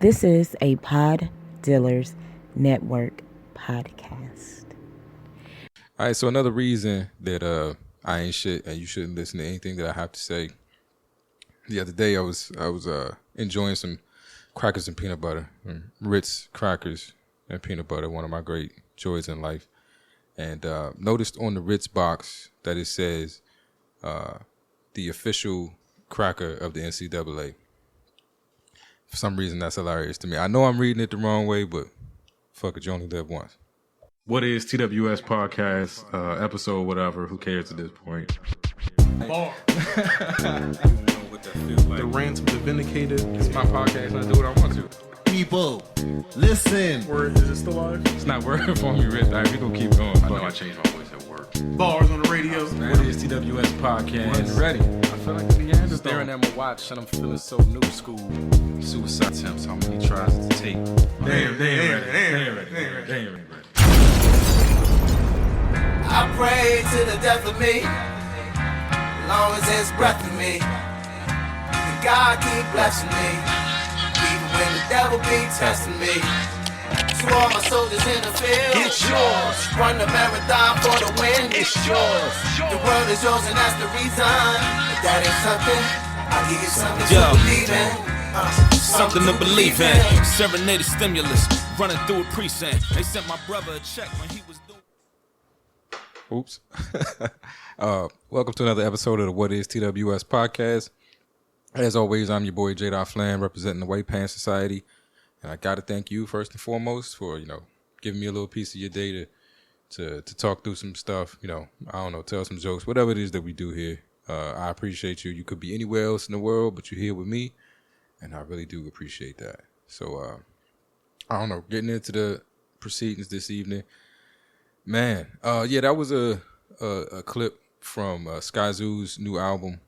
This is a Pod Dealers Network podcast. All right, so another reason that I ain't shit and you shouldn't listen to anything that I have to say. The other day I was enjoying some crackers and peanut butter, Ritz crackers and peanut butter, one of my great joys in life, and noticed on the Ritz box that it says the official cracker of the NCAA. For some reason, that's hilarious to me. I know I'm reading it the wrong way, but fuck it, you only live once. What is TWS podcast, episode, whatever, who cares at this point? Bar. The ransom, the vindicated. It's my podcast and I do what I want to. People, listen. Word, is it still live? It's not working for me, Rich. All right, we gonna keep going. I know I changed my voice at work. Bars on the radio. What is TWS podcast? Ready. I feel like the end is Staring at my watch and I'm feeling so new school. Suicide attempts, how many tries to take? Damn. I pray to the death of me, long as there's breath in me. And God keep blessing me, even when the devil be testing me. To all my soldiers in the field, it's yours. Run the marathon for the win, it's yours. The world is yours and that's the reason. If that ain't something, I'll give you something to believe in. Something to believe in. Serenade stimulus, running through a precinct. They sent my brother a check when he was doing. Oops. Welcome to another episode of the What is TWS podcast. As always, I'm your boy J. Flan, representing the White Pants Society. And I got to thank you first and foremost for, giving me a little piece of your day to talk through some stuff, tell some jokes, whatever it is that we do here. I appreciate you. You could be anywhere else in the world, but you're here with me. And I really do appreciate that. So, getting into the proceedings this evening. Man, that was a clip from Skyzoo's new album.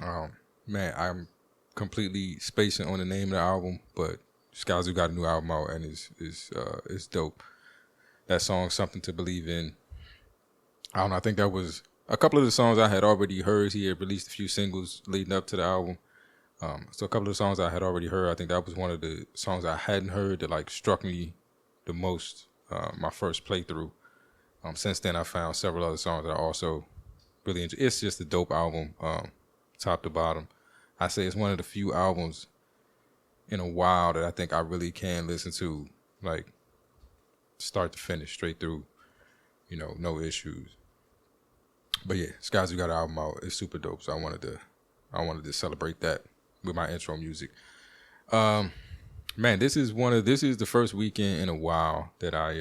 I'm completely spacing on the name of the album, but Skyzoo got a new album out and it's dope. That song, Something to Believe In. I think that was a couple of the songs I had already heard. He had released a few singles leading up to the album. So a couple of the songs I had already heard, I think that was one of the songs I hadn't heard that struck me the most, my first playthrough. Since then I found several other songs that I also really enjoy. It's just a dope album, top to bottom. I say it's one of the few albums in a while that I think I really can listen to, start to finish, straight through, no issues. But yeah, Skyzoo got an album out. It's super dope, so I wanted to celebrate that with my intro music. This is the first weekend in a while that I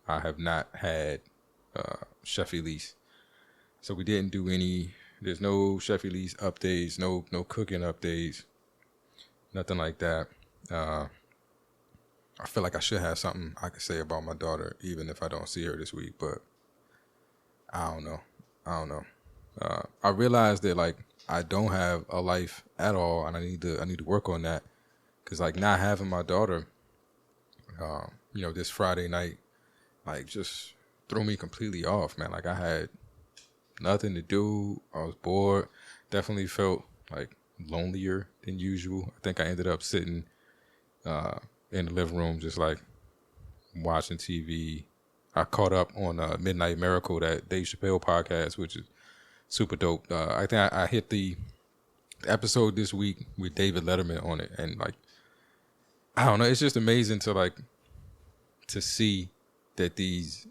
have not had Chef Elise. So we didn't do there's no Chef Elise updates, no cooking updates, nothing like that. I feel like I should have something I could say about my daughter, even if I don't see her this week, but I don't know. I realized that I don't have a life at all, and I need to work on that, because not having my daughter, this Friday night, just threw me completely off, man. I had nothing to do. I was bored. Definitely felt lonelier than usual. I think I ended up sitting in the living room, just watching TV. I caught up on Midnight Miracle, that Dave Chappelle podcast, which is super dope. I think I hit the episode this week with David Letterman on it, and I don't know, it's just amazing to see that these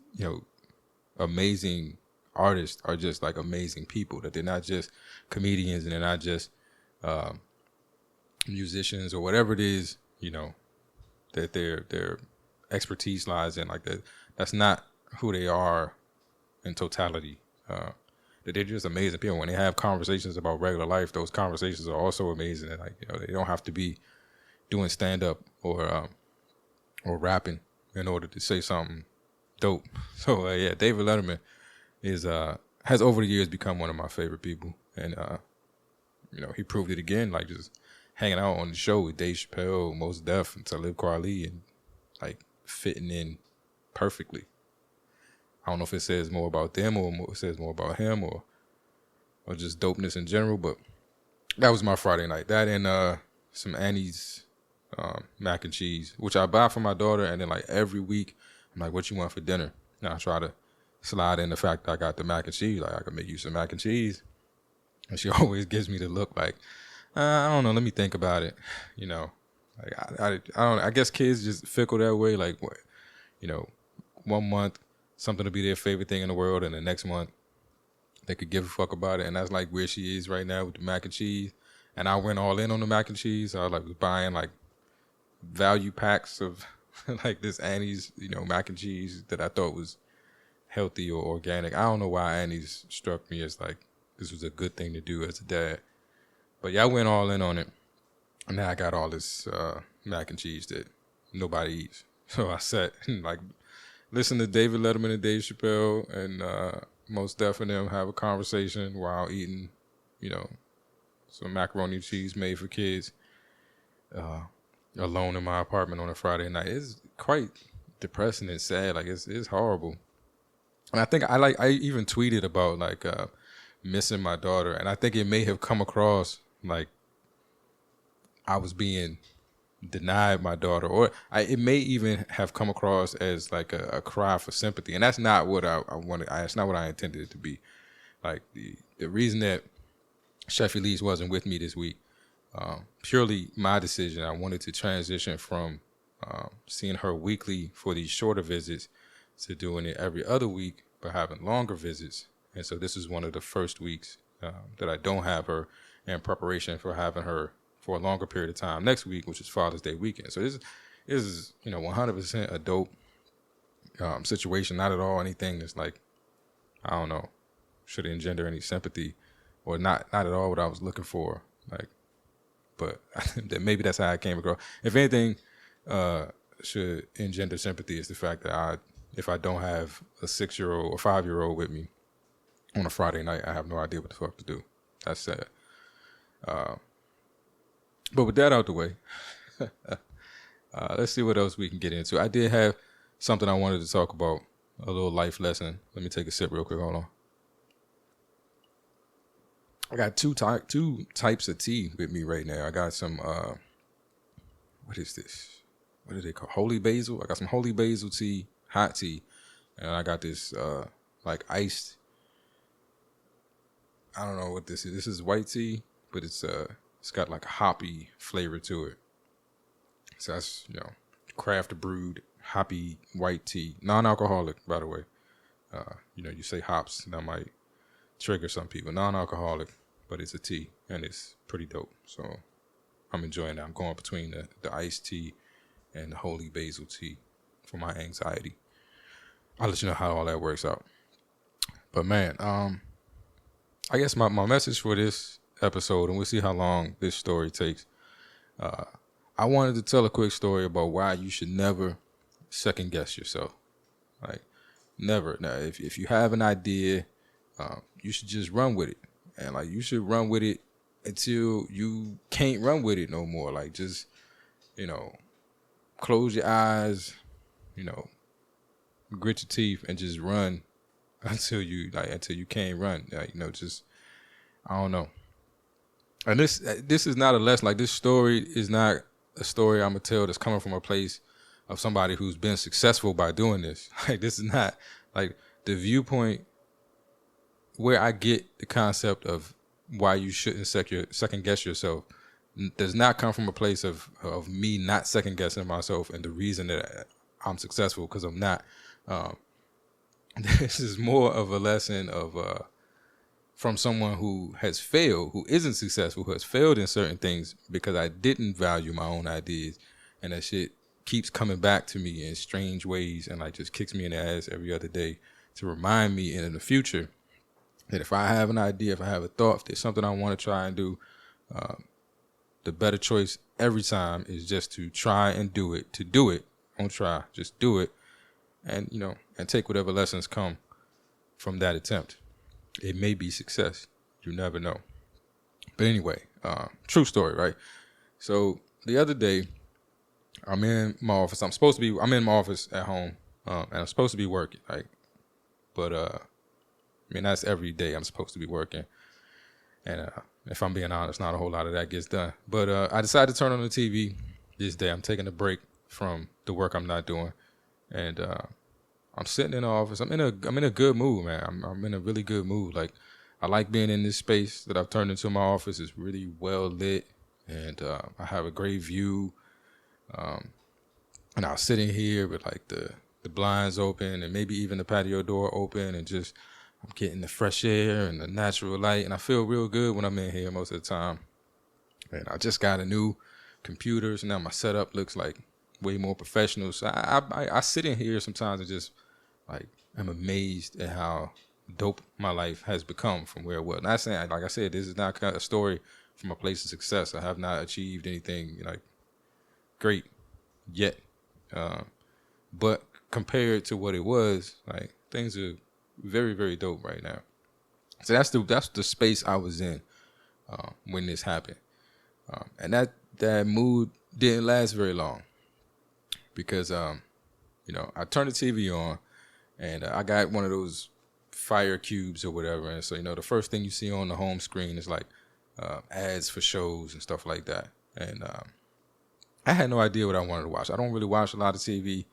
amazing artists are just amazing people, that they're not just comedians and they're not just musicians or whatever it is, that their expertise lies in. That's not who they are in totality. That they're just amazing people. When they have conversations about regular life, those conversations are also amazing. And they don't have to be doing stand up or rapping in order to say something dope. So David Letterman has over the years become one of my favorite people, and he proved it again. Just hanging out on the show with Dave Chappelle, Mos Def, and Talib Kweli, and fitting in perfectly. I don't know if it says more about them or it says more about him or just dopeness in general, but that was my Friday night. That and some Annie's mac and cheese, which I buy for my daughter, and then like every week I'm like, what you want for dinner? And I try to slide in the fact that I got the mac and cheese, like I can make you some mac and cheese. And she always gives me the look like, I don't know, let me think about it. You know, like I don't. I guess kids just fickle that way. Like, what, you know, 1 month something will be their favorite thing in the world, and the next month they could give a fuck about it. And that's like where she is right now with the mac and cheese. And I went all in on the mac and cheese. I was buying like value packs of like this Annie's, you know, mac and cheese that I thought was healthy or organic. I don't know why Annie's struck me as like this was a good thing to do as a dad. But yeah, I went all in on it. And now I got all this mac and cheese that nobody eats. So I sat and like listened to David Letterman and Dave Chappelle and most definitely have a conversation while eating, you know, some macaroni and cheese made for kids alone in my apartment on a Friday night. It's quite depressing and sad. Like it's horrible. And I think I even tweeted about like missing my daughter, and I think it may have come across like I was being denied my daughter, or it may even have come across as like a cry for sympathy, and that's not what I wanted. That's not what I intended it to be. Like the reason that Chef Elise wasn't with me this week, purely my decision. I wanted to transition from seeing her weekly for these shorter visits to doing it every other week, but having longer visits. And so this is one of the first weeks that I don't have her, in preparation for having her for a longer period of time next week, which is Father's Day weekend. So this is 100% a dope situation. Not at all anything that's like, I don't know, should engender any sympathy, or not at all what I was looking for. Like, but maybe that's how I came across. If anything should engender sympathy, is the fact that if I don't have a 6-year-old or 5-year-old with me on a Friday night, I have no idea what the fuck to do. That's sad. But with that out the way, let's see what else we can get into. I did have something I wanted to talk about, a little life lesson. Let me take a sip real quick. Hold on. I got two types of tea with me right now. I got some, what is this? What do they call? Holy basil. I got some holy basil tea, hot tea. And I got this, like iced, I don't know what this is. This is white tea, but it's got like a hoppy flavor to it. So that's, craft brewed hoppy white tea, non-alcoholic, by the way. You say hops, that might trigger some people. Non-alcoholic, but it's a tea, and it's pretty dope. So I'm enjoying that. I'm going between the iced tea and the holy basil tea for my anxiety. I'll let you know how all that works out. But man, I guess my message for this episode, and we'll see how long this story takes. I wanted to tell a quick story about why you should never second guess yourself. Like, never. Now, if you have an idea, you should just run with it. And like, you should run with it until you can't run with it no more. Like, just, close your eyes, grit your teeth and just run until you can't run. Just, I don't know. And this is not a lesson. Like, this story is not a story I'm gonna tell that's coming from a place of somebody who's been successful by doing this. Like, this is not like the viewpoint where I get the concept of why you shouldn't second guess yourself does not come from a place of me not second guessing myself and the reason that I'm successful, because I'm not. This is more of a lesson of from someone who has failed, who isn't successful, who has failed in certain things because I didn't value my own ideas, and that shit keeps coming back to me in strange ways and like just kicks me in the ass every other day to remind me in the future that if I have an idea, if I have a thought, if there's something I want to try and do, the better choice every time is just to try and do it. To do it, don't try, just do it, and and take whatever lessons come from that attempt. It may be success. You never know. But anyway, true story, right? So the other day, I'm in my office. I'm in my office at home, and I'm supposed to be working, like, but that's every day I'm supposed to be working. And if I'm being honest, not a whole lot of that gets done. But I decided to turn on the TV this day. I'm taking a break from the work I'm not doing, and I'm sitting in the office. I'm in a good mood, man. I'm in a really good mood. Like, I like being in this space that I've turned into my office. It's really well lit, and I have a great view. And I was sitting here with like the blinds open and maybe even the patio door open, and just I'm getting the fresh air and the natural light, and I feel real good when I'm in here most of the time. And I just got a new computer, so now my setup looks like way more professional. So I sit in here sometimes and just like I'm amazed at how dope my life has become from where it was. Not saying, like I said, this is not a story from a place of success. I have not achieved anything like great yet. But compared to what it was, like things are very, very dope right now. So that's the space I was in when this happened, and that mood didn't last very long because I turned the TV on and I got one of those fire cubes or whatever, and so the first thing you see on the home screen is like ads for shows and stuff like that, and I had no idea what I wanted to watch. I don't really watch a lot of TV.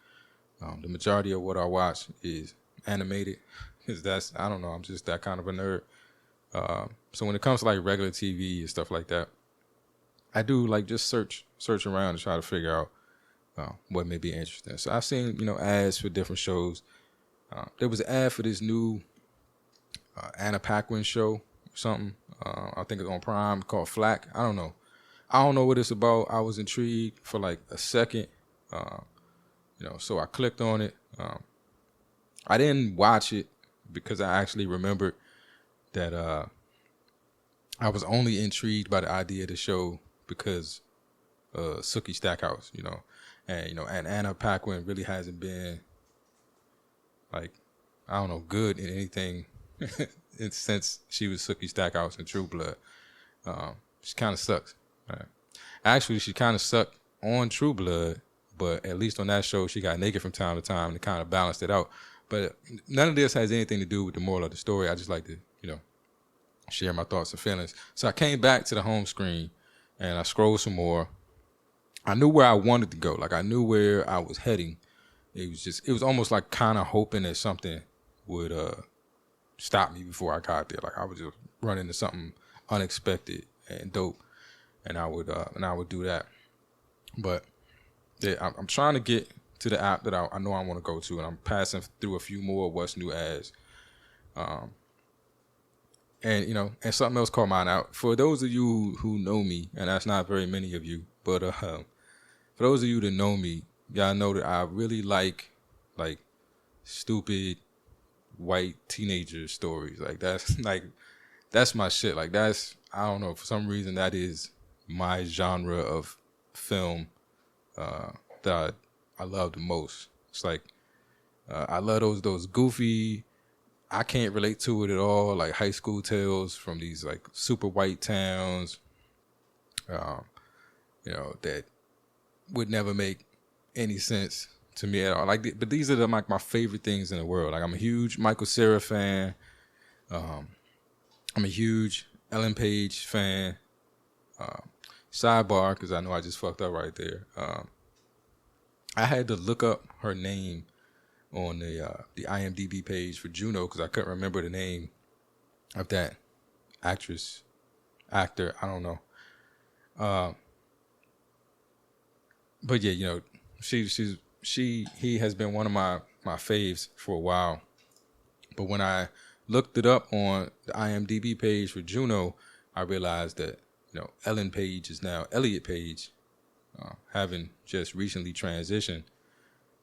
The majority of what I watch is animated, because I don't know, I'm just that kind of a nerd. So when it comes to like regular TV and stuff like that, I do like just search around and try to figure out what may be interesting. So I've seen ads for different shows. There was an ad for this new Anna Paquin show or something. I think it's on Prime, called Flack. I don't know what it's about. I was intrigued for like a second, so I clicked on it. I didn't watch it because I actually remembered that I was only intrigued by the idea of the show because Sookie Stackhouse, and Anna Paquin really hasn't been like, I don't know, good in anything since she was Sookie Stackhouse in True Blood. She kind of sucks. Actually, she kind of sucked on True Blood, but at least on that show, she got naked from time to time and kind of balanced it out. But none of this has anything to do with the moral of the story. I just like to, share my thoughts and feelings. So I came back to the home screen and I scrolled some more. I knew where I wanted to go. Like, I knew where I was heading. It was almost like kind of hoping that something would stop me before I got there. Like, I would just run into something unexpected and dope, and I would do that. But yeah, I'm trying to get to the app that I know I want to go to, and I'm passing through a few more what's new ads. And something else caught my eye. Now, for those of you who know me, and that's not very many of you, but for those of you that know me, y'all know that I really like stupid white teenager stories. Like, that's my shit. Like, I don't know, for some reason that is my genre of film that I love the most. It's like I love those goofy, I can't relate to it at all, like high school tales from these like super white towns, that would never make any sense to me at all. But these are my favorite things in the world. Like, I'm a huge Michael Cera fan. I'm a huge Ellen Page fan. Sidebar, because I know I just fucked up right there. I had to look up her name on the IMDb page for Juno because I couldn't remember the name of that actor. I don't know. But yeah, he has been one of my faves for a while. But when I looked it up on the IMDb page for Juno, I realized that Ellen Page is now Elliot Page, having just recently transitioned.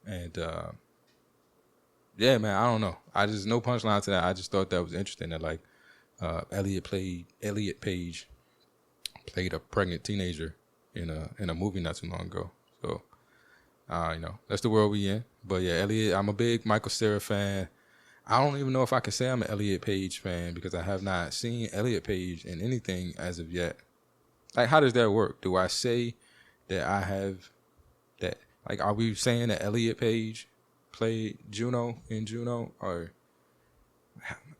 And yeah, man, I don't know. I just, no punchline to that. I just thought that was interesting that like Elliot Page played a pregnant teenager in a movie not too long ago. So that's the world we in. But yeah, Elliot, I'm a big Michael Cera fan. I don't even know if I can say I'm an Elliot Page fan because I have not seen Elliot Page in anything as of yet. Like, how does that work? Do I say that I have that? Like, are we saying that Elliot Page played Juno in Juno, or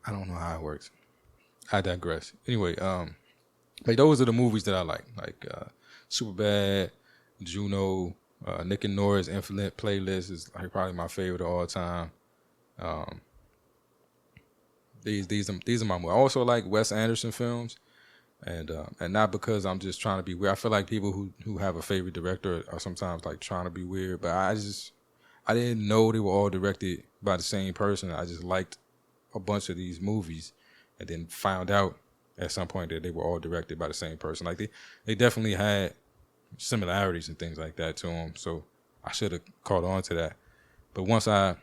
I don't know how it works. I digress. Anyway, like, those are the movies that I like Superbad, Juno, Nick and Nora's Infinite Playlist is like probably my favorite of all time. These are my movies. I also like Wes Anderson films, and not because I'm just trying to be weird. I feel like people who have a favorite director are sometimes like trying to be weird, but I didn't know they were all directed by the same person. I just liked a bunch of these movies, and then found out at some point that they were all directed by the same person. Like they definitely had similarities and things like that to them. So I should have caught on to that. But once I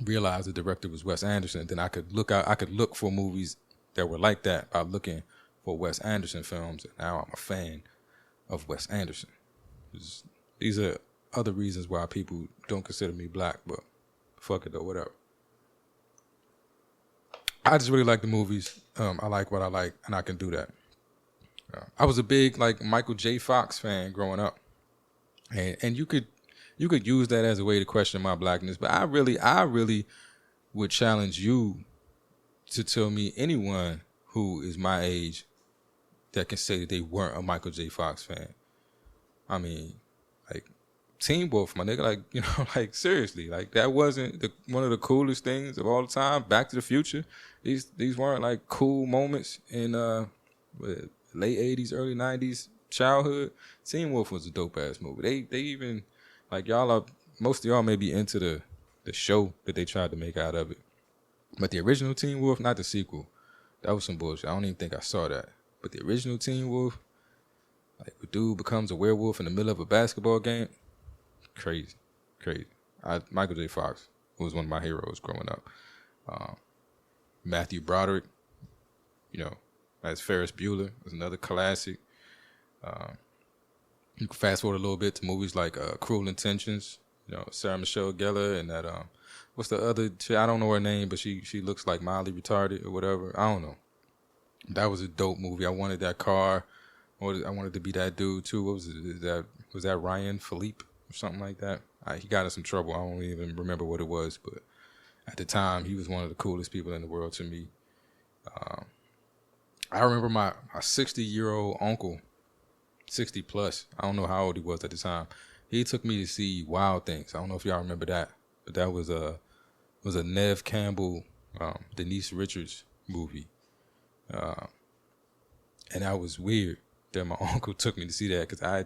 realized the director was Wes Anderson, then I could look for movies that were like that by looking for Wes Anderson films. And now I'm a fan of Wes Anderson. These are other reasons why people don't consider me black, but fuck it though, whatever. I just really like the movies. I like what I like, and I can do that. I was a big like Michael J. Fox fan growing up, and you could use that as a way to question my blackness, but I really would challenge you to tell me anyone who is my age that can say that they weren't a Michael J. Fox fan. I mean, like Teen Wolf, my nigga, like, you know, like seriously, like that wasn't one of the coolest things of all time. Back to the Future, these weren't like cool moments in late 80s, early 90s childhood. Teen Wolf was a dope ass movie. They even like most of y'all may be into the show that they tried to make out of it, but the original Teen Wolf, not the sequel, that was some bullshit. I don't even think I saw that. But the original Teen Wolf, like a dude becomes a werewolf in the middle of a basketball game. Crazy. Michael J. Fox was one of my heroes growing up. Matthew Broderick, you know, as Ferris Bueller, is another classic. You can fast forward a little bit to movies like Cruel Intentions, you know, Sarah Michelle Gellar, and that what's the other chick? I don't know her name, but she looks like mildly retarded or whatever. I don't know. That was a dope movie. I wanted that car. I wanted to be that dude too. What was it? Was that Ryan Philippe or something like that? He got in some trouble. I don't even remember what it was, but at the time, he was one of the coolest people in the world to me. I remember my 60-year-old uncle, 60 plus. I don't know how old he was at the time. He took me to see Wild Things. I don't know if y'all remember that, but that was a Neve Campbell, Denise Richards movie, and that was weird that my uncle took me to see that, because I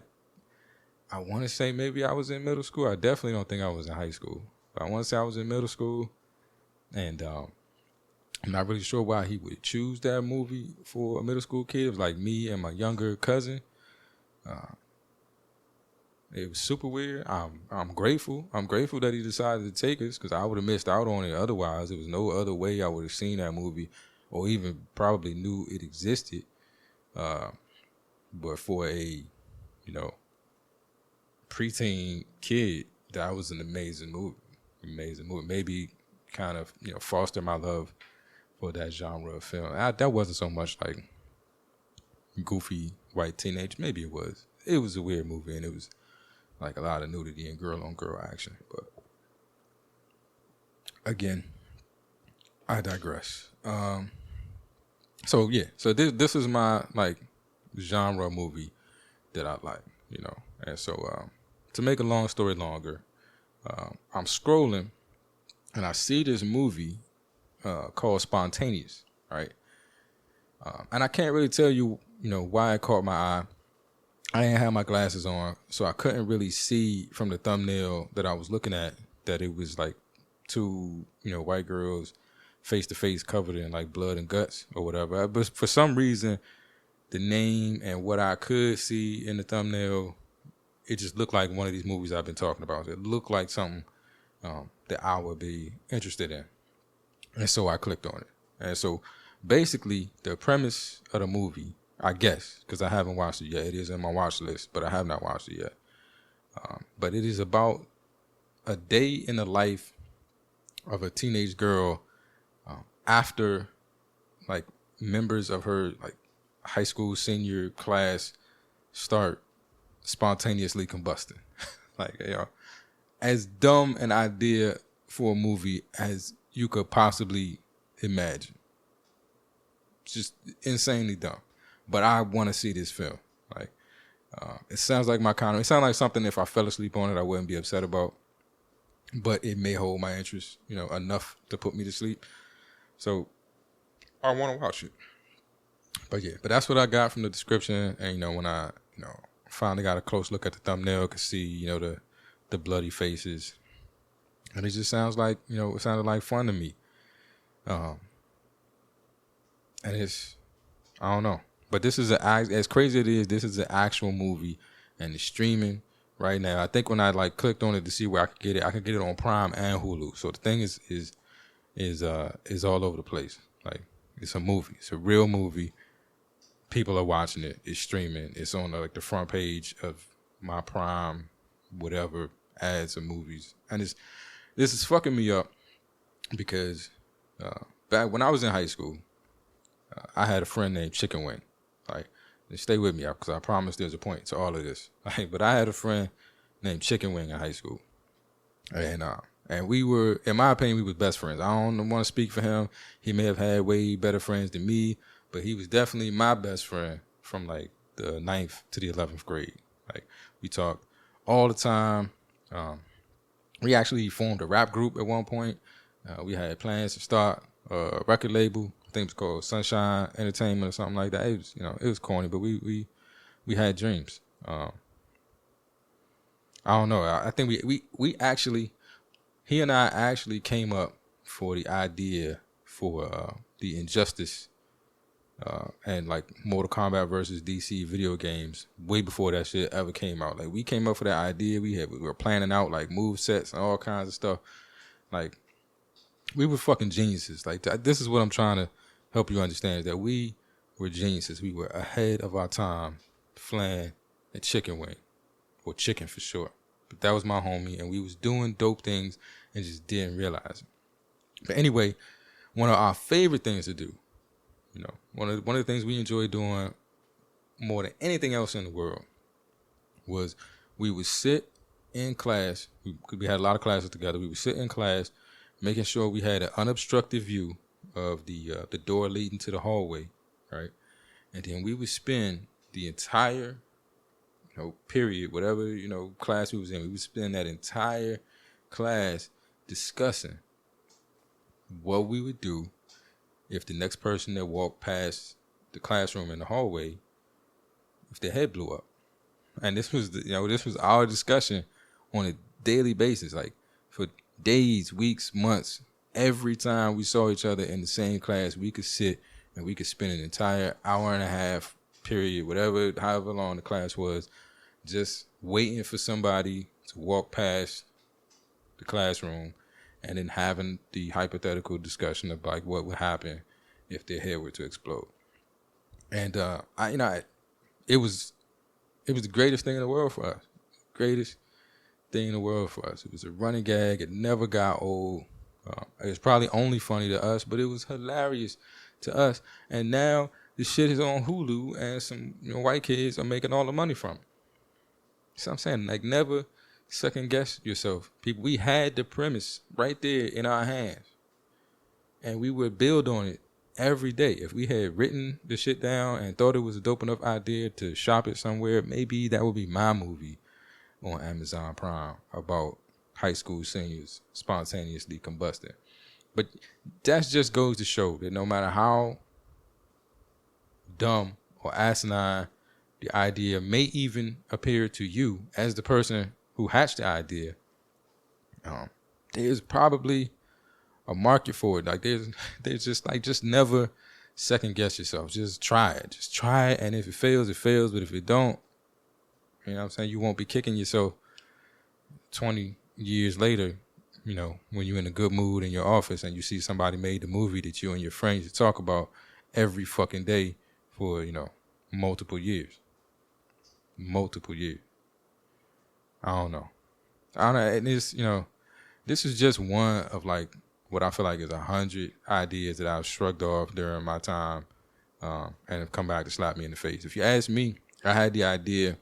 want to say maybe I was in middle school. I definitely don't think I was in high school, but I want to say I was in middle school, and I'm not really sure why he would choose that movie for a middle school kid. It was like me and my younger cousin. It was super weird. I'm grateful. I'm grateful that he decided to take us, because I would have missed out on it otherwise. There was no other way I would have seen that movie, or even probably knew it existed. But for a, you know, preteen kid, that was an amazing movie. Amazing movie. Maybe kind of, you know, foster my love for that genre of film. That wasn't so much like goofy white teenage. Maybe it was. It was a weird movie, and it was like a lot of nudity and girl-on-girl action. But again, I digress. So this is my like genre movie that I like, you know. And so to make a long story longer, I'm scrolling and I see this movie called Spontaneous, right? And I can't really tell you, you know, why it caught my eye. I didn't have my glasses on, so I couldn't really see from the thumbnail that I was looking at that it was like two, you know, white girls face to face covered in like blood and guts or whatever. But for some reason, the name and what I could see in the thumbnail, it just looked like one of these movies I've been talking about. It looked like something that I would be interested in. And so I clicked on it. And so basically the premise of the movie, I guess, because I haven't watched it yet. It is in my watch list, but I have not watched it yet. But it is about a day in the life of a teenage girl after like members of her like high school senior class start spontaneously combusting. Like, you know, as dumb an idea for a movie as you could possibly imagine. It's just insanely dumb. But I want to see this film. Like, It sounds like my kind of. It sounds like something if I fell asleep on it, I wouldn't be upset about. But it may hold my interest, enough to put me to sleep. So I want to watch it. But yeah, but that's what I got from the description. And when I finally got a close look at the thumbnail, could see the bloody faces, and it just sounds like it sounded like fun to me. And it's I don't know, but this is as crazy as it is. This is an actual movie, and it's streaming right now. I think when I clicked on it to see where I could get it on Prime and Hulu. So the thing is all over the place. Like, it's a movie. It's a real movie. People are watching it. It's streaming. It's on the front page of my Prime, whatever ads of movies. And this is fucking me up because back when I was in high school, I had a friend named Chicken Wing. Stay with me because I promise there's a point to all of this. But I had a friend named Chicken Wing in high school, and we were, in my opinion, we were best friends. I don't want to speak for him. He may have had way better friends than me, but he was definitely my best friend from the 9th to the 11th grade. We talked all the time. We actually formed a rap group at one point. We had plans to start a record label. I think it was called Sunshine Entertainment or something like that. It was, it was corny, but we had dreams. I don't know. I think we actually, he and I actually came up for the idea for the Injustice and Mortal Kombat versus DC video games way before that shit ever came out. We came up for that idea. We were planning out move sets and all kinds of stuff. We were fucking geniuses. This is what I'm trying to help you understand, is that we were geniuses. We were ahead of our time. Flan and Chicken Wing, or Chicken for short. But that was my homie, and we was doing dope things and just didn't realize it. But anyway, one of our favorite things to do, one of the things we enjoyed doing more than anything else in the world, was we would sit in class. We had a lot of classes together. We would sit in class, making sure we had an unobstructed view of the door leading to the hallway, right? And then we would spend the entire period, whatever class we was in, we would spend that entire class discussing what we would do if the next person that walked past the classroom in the hallway, if their head blew up. And this was this was our discussion on a daily basis, for days, weeks, months. Every time we saw each other in the same class, we could sit and we could spend an entire hour and a half period, however long the class was, just waiting for somebody to walk past the classroom, and then having the hypothetical discussion of what would happen if their head were to explode. And it was the greatest thing in the world for us. Greatest thing in the world for us. It was a running gag. It never got old. It was probably only funny to us, but it was hilarious to us. And now the shit is on Hulu, and some white kids are making all the money from it. So I'm saying, never second guess yourself. People, we had the premise right there in our hands, and we would build on it every day. If we had written the shit down and thought it was a dope enough idea to shop it somewhere, maybe that would be my movie on Amazon Prime about high school seniors spontaneously combusting. But that just goes to show that no matter how dumb or asinine the idea may even appear to you as the person who hatched the idea, there's probably a market for it. There's just never second guess yourself. Just try it. Just try it. And if it fails, it fails. But if it don't, you know what I'm saying, you won't be kicking yourself 20 years later, when you're in a good mood in your office and you see somebody made the movie that you and your friends talk about every fucking day for, multiple years. I don't know. And it's, this is just one of what I feel like is 100 ideas that I've shrugged off during my time, and have come back to slap me in the face. If you ask me, I had the idea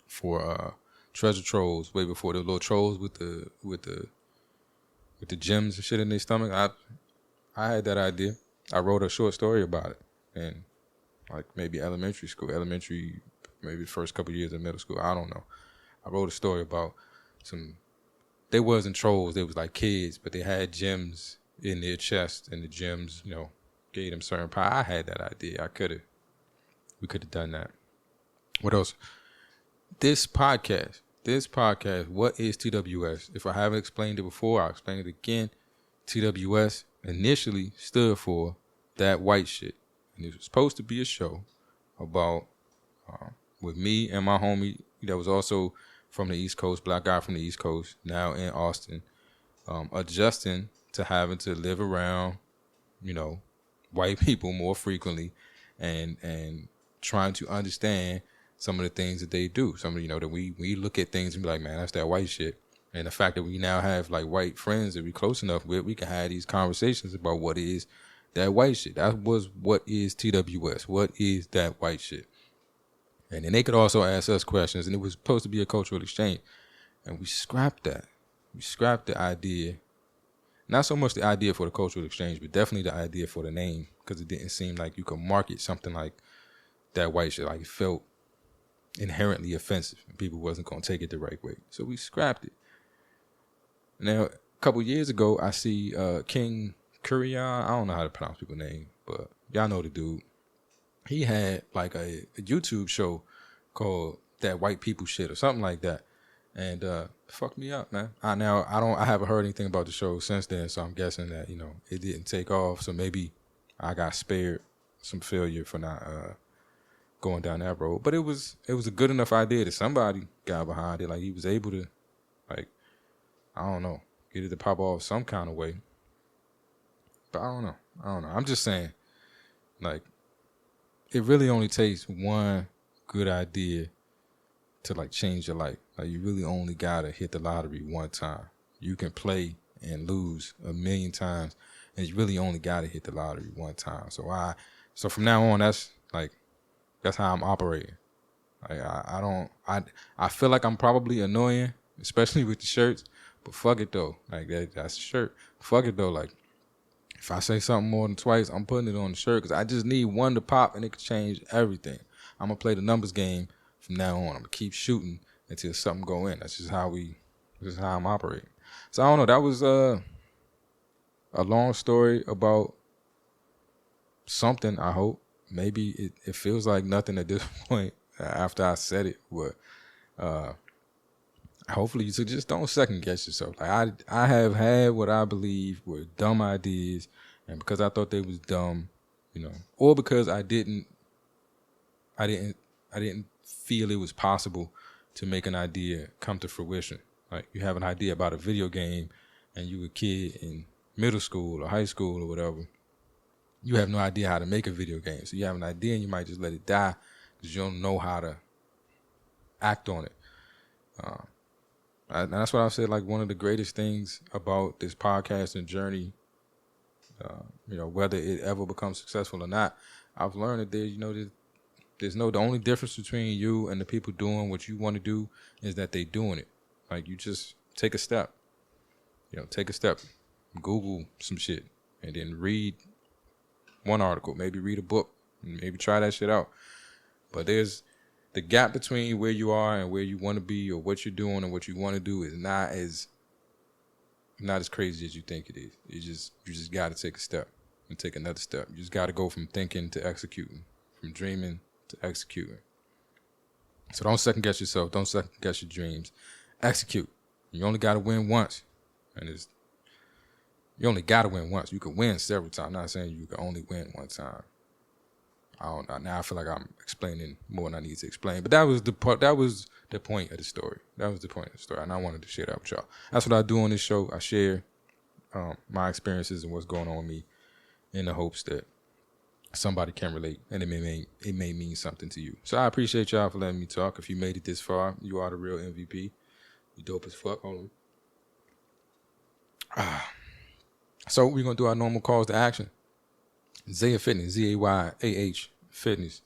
for treasure trolls way before the little trolls with the gems and shit in their stomach. I had that idea. I wrote a short story about it in maybe elementary, maybe the first couple of years of middle school. I don't know. I wrote a story about they wasn't trolls. They was like kids, but they had gems in their chest, and the gems, gave them certain power. I had that idea. We could have done that. What else? This podcast, what is TWS? If I haven't explained it before, I'll explain it again. TWS initially stood for That White Shit. And it was supposed to be a show about, with me and my homie that was also from the East Coast, black guy from the East Coast, now in Austin, adjusting to having to live around, white people more frequently and trying to understand some of the things that they do. Some of, that we look at things and be like, man, that's that white shit. And the fact that we now have like white friends that we close enough with, we can have these conversations about what is that white shit. That was what is TWS. What is that white shit? And then they could also ask us questions, and it was supposed to be a cultural exchange. And we scrapped that. We scrapped the idea. Not so much the idea for the cultural exchange, but definitely the idea for the name, because it didn't seem like you could market something like that white shit. Like it felt inherently offensive, and people wasn't going to take it the right way. So we scrapped it. Now, a couple years ago, I see King Kurion. I don't know how to pronounce people's name, but y'all know the dude. He had like a YouTube show called That White People Shit or something like that. And fucked me up, man. I haven't heard anything about the show since then, so I'm guessing that, it didn't take off. So maybe I got spared some failure for not going down that road. But it was a good enough idea that somebody got behind it. Like he was able to, like, I don't know, get it to pop off some kind of way. But I don't know. I'm just saying, like, it really only takes one good idea to like change your life. Like you really only gotta hit the lottery one time. You can play and lose 1,000,000 times, and you really only gotta hit the lottery one time. So from now on, that's how I'm operating. Like I feel like I'm probably annoying, especially with the shirts, but fuck it though. Like that's a shirt. Fuck it though. Like if I say something more than twice, I'm putting it on the shirt because I just need one to pop and it could change everything. I'm gonna play the numbers game from now on. I'm gonna keep shooting until something go in. That's just how I'm operating. So I don't know. That was a long story about something. I hope maybe it feels like nothing at this point after I said it, but hopefully you just don't second guess yourself. Like I have had what I believe were dumb ideas, and because I thought they was dumb, or because I didn't feel it was possible to make an idea come to fruition. Like you have an idea about a video game and you a kid in middle school or high school or whatever. You have no idea how to make a video game. So you have an idea and you might just let it die because you don't know how to act on it. And that's what I said, like one of the greatest things about this podcasting journey, whether it ever becomes successful or not, I've learned that the only difference between you and the people doing what you want to do is that they doing it. Like you just take a step, Google some shit and then read one article, maybe read a book, and maybe try that shit out. But there's the gap between where you are and where you want to be or what you're doing and what you want to do is not as crazy as you think it is. You just got to take a step and take another step. You just got to go from thinking to executing, from dreaming to executing. So don't second guess yourself. Don't second guess your dreams. Execute. You only got to win once. You only got to win once. You can win several times. I'm not saying you can only win one time. I don't know. Now I feel like I'm explaining more than I need to explain. But that was the point of the story. And I wanted to share that with y'all. That's what I do on this show. I share my experiences and what's going on with me in the hopes that somebody can relate and it may mean something to you. So I appreciate y'all for letting me talk. If you made it this far, you are the real MVP. You dope as fuck. Hold on. So we're going to do our normal calls to action. Zaya Fitness, Zayah Fitness.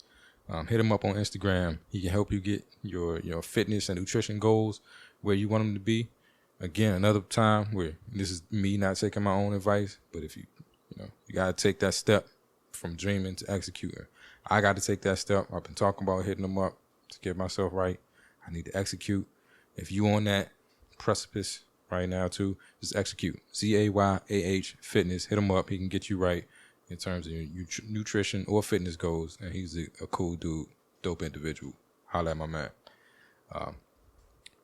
Hit him up on Instagram. He can help you get your fitness and nutrition goals where you want them to be. Again, another time where this is me not taking my own advice, but if you got to take that step from dreaming to executing. I got to take that step. I've been talking about hitting him up. to get myself right. I need to execute. If you on that precipice right now too, just execute. ZAYAH Fitness. Hit him up. He can get you right in terms of your nutrition or fitness goals. And he's a cool dude, dope individual. Holla at my man.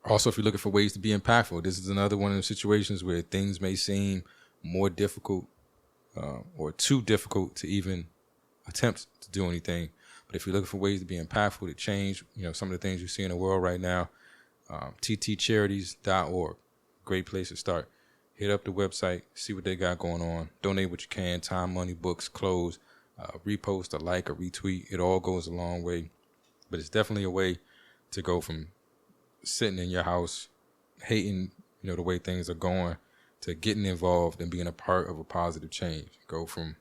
Also, if you're looking for ways to be impactful, this is another one of the situations where things may seem more difficult or too difficult to even attempt to do anything. But if you're looking for ways to be impactful, to change, some of the things you see in the world right now, ttcharities.org, great place to start. Hit up the website, see what they got going on. Donate what you can, time, money, books, clothes, repost, a like, a retweet. It all goes a long way. But it's definitely a way to go from sitting in your house, hating, the way things are going, to getting involved and being a part of a positive change. Go from,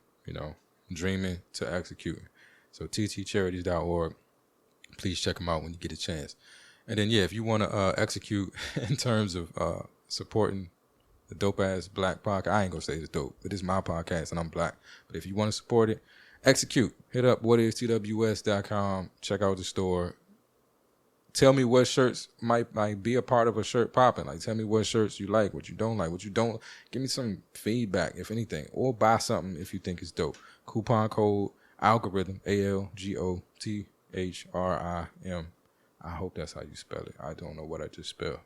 dreaming to executing. So ttcharities.org, please check them out when you get a chance. And then, if you want to execute in terms of supporting the dope-ass black podcast, I ain't going to say it's dope. It is my podcast and I'm black. But if you want to support it, execute. Hit up whatistws.com. Check out the store. Tell me what shirts might be a part of a shirt popping. Like, tell me what shirts you like, what you don't like, what you don't. Give me some feedback, if anything. Or buy something if you think it's dope. Coupon code ALGORITHM, ALGOTHRIM. I hope that's how you spell it. I don't know what I just spelled.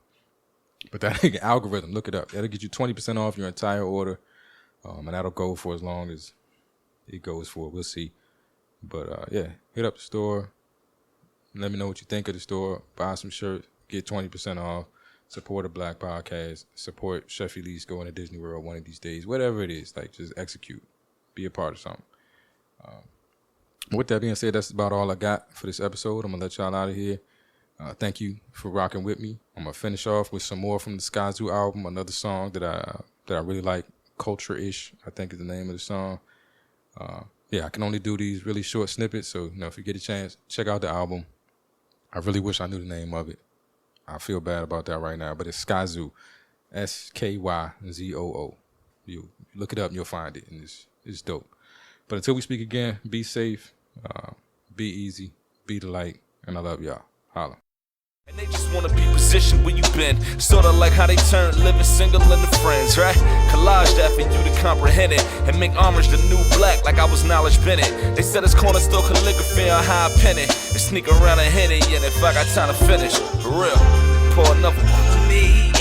But that algorithm, look it up. That'll get you 20% off your entire order. And that'll go for as long as it goes for. We'll see. But hit up the store. Let me know what you think of the store. Buy some shirts. Get 20% off. Support a black podcast. Support Chef Elise going to Disney World one of these days. Whatever it is, just execute. Be a part of something. With that being said, that's about all I got for this episode. I'm going to let y'all out of here. Thank you for rocking with me. I'm going to finish off with some more from the Sky Zoo album, another song that I really like, Culture-ish, I think is the name of the song. I can only do these really short snippets, so if you get a chance, check out the album. I really wish I knew the name of it. I feel bad about that right now, but it's Sky Zoo, SKYZOO. You look it up and you'll find it, and it's dope. But until we speak again, be safe, be easy, be the light, and I love y'all. Holla. And they just wanna be positioned where you been. Sorta like how they turned living single into friends, right? Collage that for you to comprehend it and make orange the new black like I was Knowledge Bennett. They said it's cornerstone calligraphy on high penny. And sneak around and hit it, and if I got time to finish, for real, pour another one.